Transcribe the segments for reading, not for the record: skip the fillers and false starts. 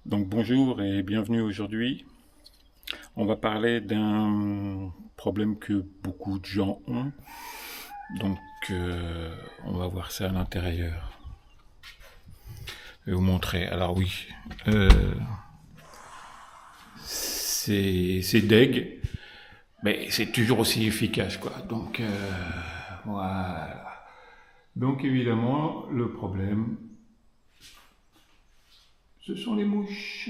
Donc bonjour et bienvenue aujourd'hui. On va parler d'un problème que beaucoup de gens ont. Donc on va voir ça à l'intérieur. Je vais vous montrer. Alors oui, euh, c'est deg, mais c'est toujours aussi efficace quoi. Donc voilà. Donc évidemment le problème, ce sont les mouches.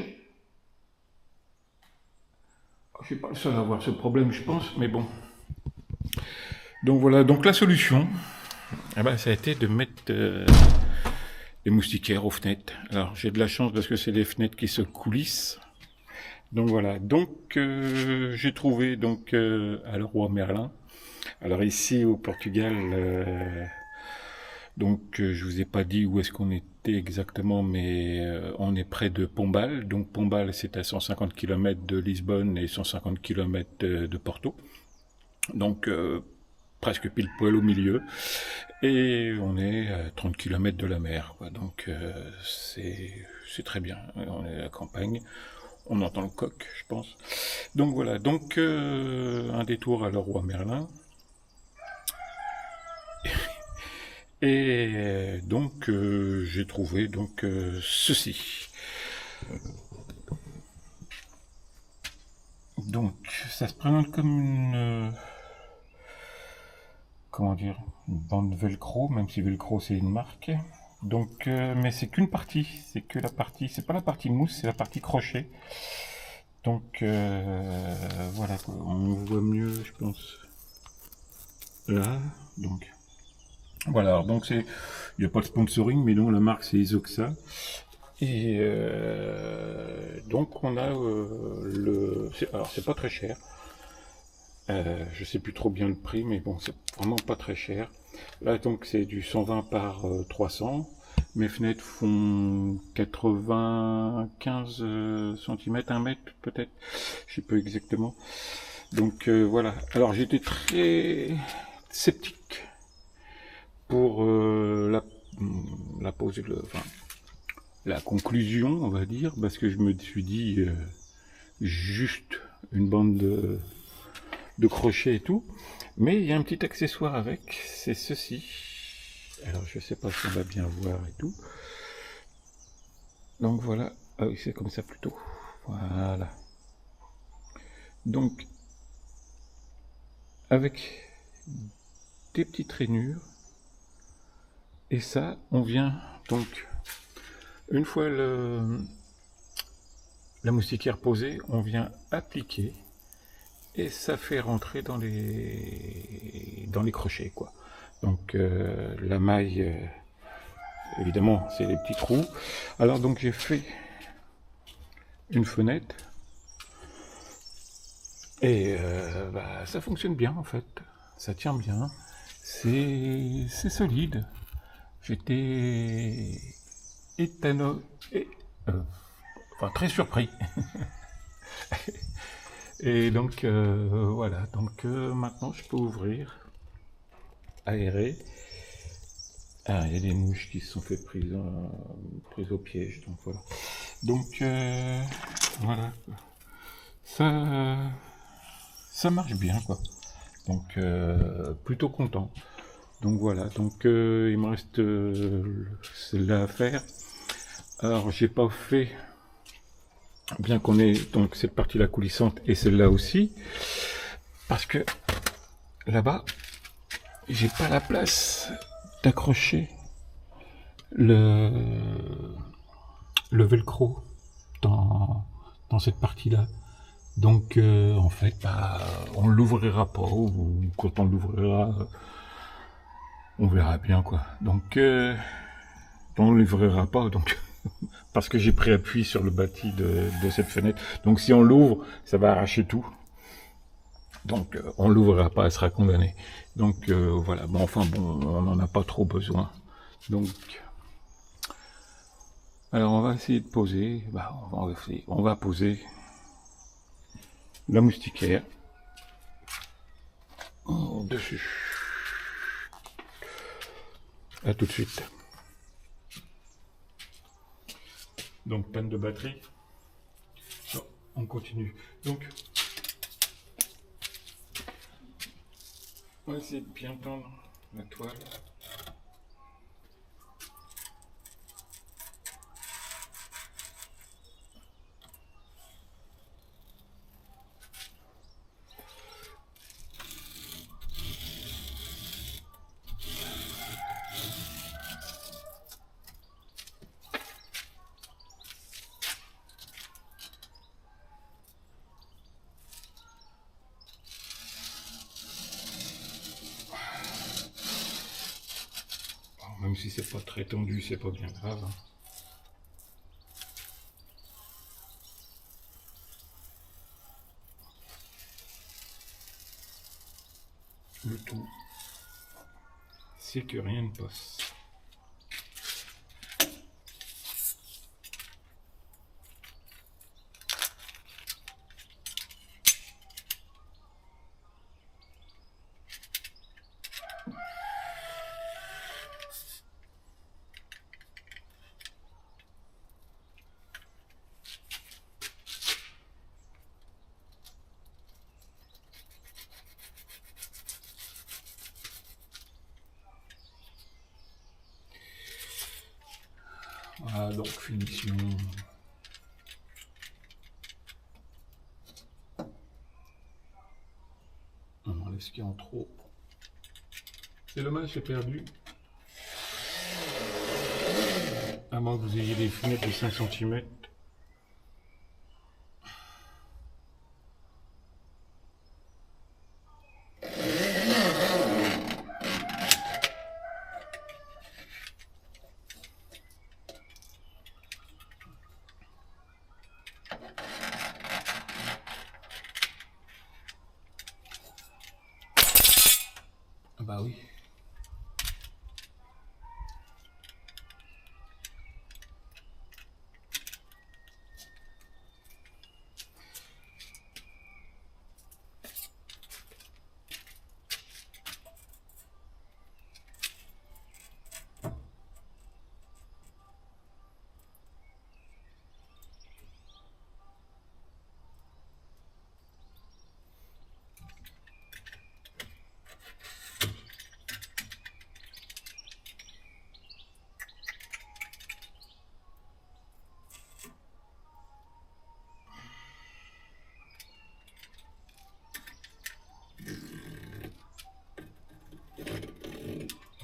Je suis pas le seul à avoir ce problème, je pense, mais bon. Donc voilà, donc la solution, eh ben, ça a été de mettre des moustiquaires aux fenêtres. Alors j'ai de la chance parce que c'est des fenêtres qui se coulissent. Donc voilà, donc j'ai trouvé donc à Leroy Merlin. Alors ici au Portugal, donc je vous ai pas dit où est-ce qu'on était exactement, mais on est près de Pombal. Donc Pombal c'est à 150 km de Lisbonne et 150 km de Porto. Donc presque pile poil au milieu. Et on est à 30 km de la mer. Quoi. Donc c'est très bien. On est à la campagne. On entend le coq, je pense. Donc voilà. Donc un détour à Leroy Merlin. Et donc j'ai trouvé donc ceci. Donc ça se présente comme une comment dire, une bande velcro, même si velcro c'est une marque. Donc, mais c'est qu'une partie, c'est que la partie, c'est pas la partie mousse, c'est la partie crochet. Donc voilà, quoi. On voit mieux, je pense, là. Donc voilà, alors, donc c'est, il n'y a pas de sponsoring, mais non, la marque c'est Isoxa. Et donc on a alors c'est pas très cher. Je sais plus trop bien le prix, mais bon, c'est vraiment pas très cher. Là, donc, c'est du 120 par 300. Mes fenêtres font 95 cm, 1 mètre peut-être. Je sais pas exactement. Donc voilà. Alors j'étais très sceptique pour la pose, enfin, la conclusion, on va dire, parce que je me suis dit juste une bande de crochet et tout. Mais il y a un petit accessoire avec, c'est ceci. Alors je sais pas si on va bien voir et tout. Donc voilà, ah oui c'est comme ça plutôt. Voilà. Donc avec des petites rainures. Et ça, on vient donc, une fois la moustiquaire posée, on vient appliquer et ça fait rentrer dans les crochets quoi. Donc la maille, évidemment, c'est les petits trous. Alors donc j'ai fait une fenêtre et bah, ça fonctionne bien en fait. Ça tient bien. C'est solide. J'étais étonnant et enfin très surpris. Et donc voilà. Donc maintenant je peux ouvrir, aérer. Ah, il y a des mouches qui se sont fait prises au piège. Donc voilà. Donc voilà. Ça, ça marche bien quoi. Donc plutôt content. Donc voilà. Donc il me reste celle-là à faire. Alors j'ai pas fait, bien qu'on ait donc cette partie-là coulissante et celle-là aussi, parce que là-bas j'ai pas la place d'accrocher le le velcro dans cette partie-là. Donc en fait, bah, on l'ouvrira pas, ou quand on l'ouvrira, on verra bien quoi. Donc on l'ouvrira pas, donc parce que j'ai pris appui sur le bâti de cette fenêtre. Donc si on l'ouvre, ça va arracher tout. Donc on l'ouvrira pas, elle sera condamnée. Donc voilà, bon enfin bon, on n'en a pas trop besoin. Donc alors on va essayer de poser, bah, on va poser la moustiquaire dessus. À tout de suite. Donc panne de batterie. on continue. Donc, on va essayer de bien tendre la toile. Même si c'est pas très tendu, c'est pas bien grave. Le tout, c'est que rien ne passe. Voilà, donc finition. On enlève ce qui est en trop. C'est dommage, j'ai perdu. À moins que vous ayez des fenêtres de 5 cm. Bah oui.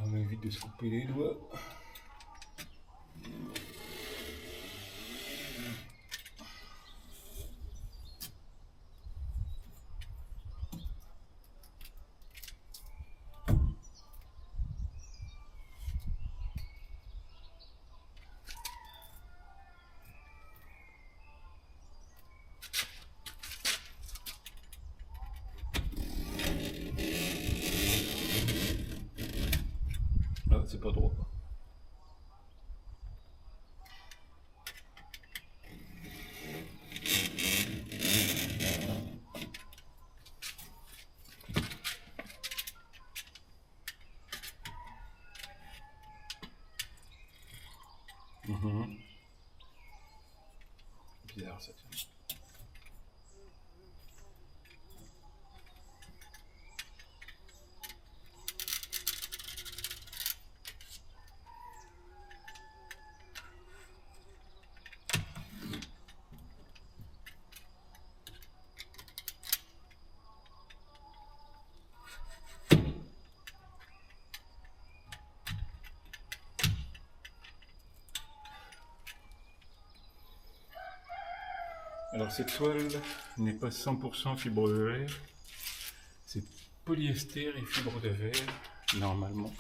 On évite de se couper les doigts. Ah, c'est pas droit. Bizarre ça, tiens. Alors cette toile n'est pas 100% fibre de verre, c'est polyester et fibre de verre, normalement.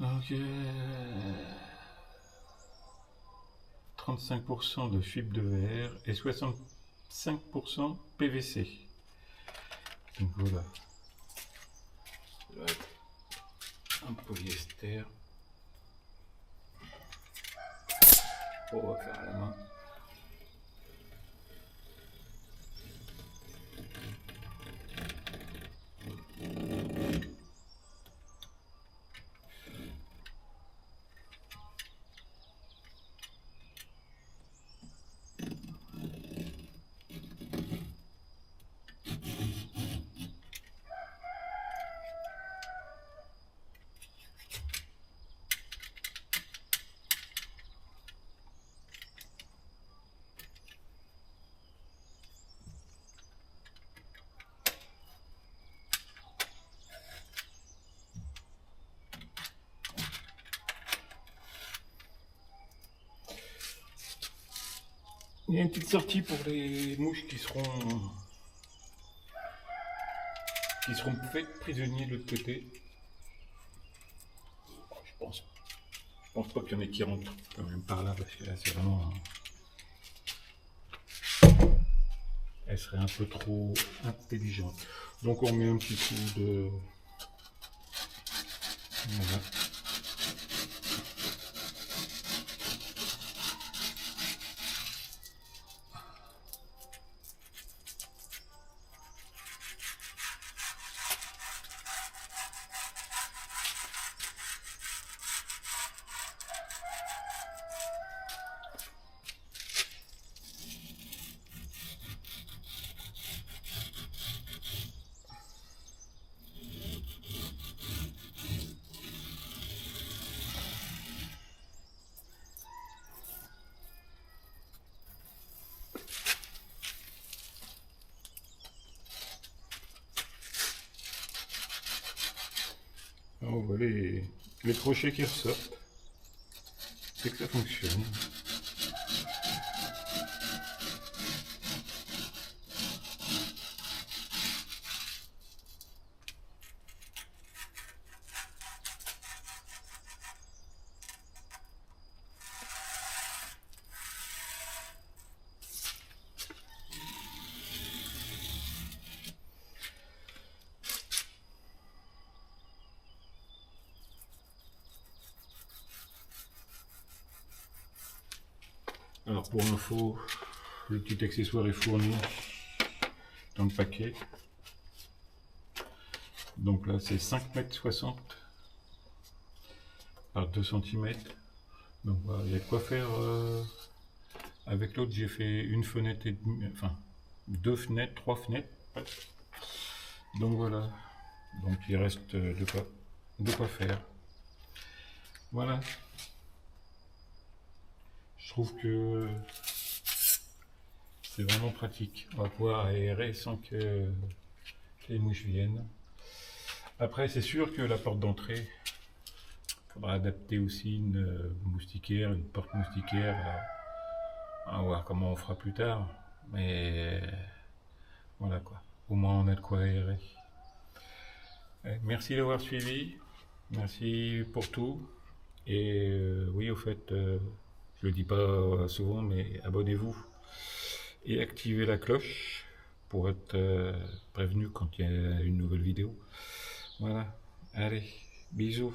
Donc 35% de fibre de verre et 65% PVC. Donc voilà. Ça doit être un polyester. On va faire à la main. Il y a une petite sortie pour les mouches qui seront faites prisonniers de l'autre côté. Je pense pas qu'il y en ait qui rentrent quand même par là, parce que là c'est vraiment... Elle serait un peu trop intelligente. Donc on met un petit coup de... Voilà. On voit les crochets qui ressortent. C'est que ça fonctionne. Alors pour info, le petit accessoire est fourni dans le paquet. Donc là c'est 5,60 m par 2 cm. Donc voilà, il y a de quoi faire. Avec l'autre j'ai fait une fenêtre et demie, enfin 2 fenêtres, 3 fenêtres. Donc voilà. Donc il reste de quoi faire. Voilà. Je trouve que c'est vraiment pratique. On va pouvoir aérer sans que les mouches viennent. Après, c'est sûr que la porte d'entrée, il faudra adapter aussi une moustiquaire, une porte moustiquaire. On va voir comment on fera plus tard. Mais voilà quoi. Au moins, on a de quoi aérer. Merci d'avoir suivi. Merci pour tout. Et oui, au fait, je le dis pas souvent, mais abonnez-vous et activez la cloche pour être prévenu quand il y a une nouvelle vidéo. Voilà, allez, bisous.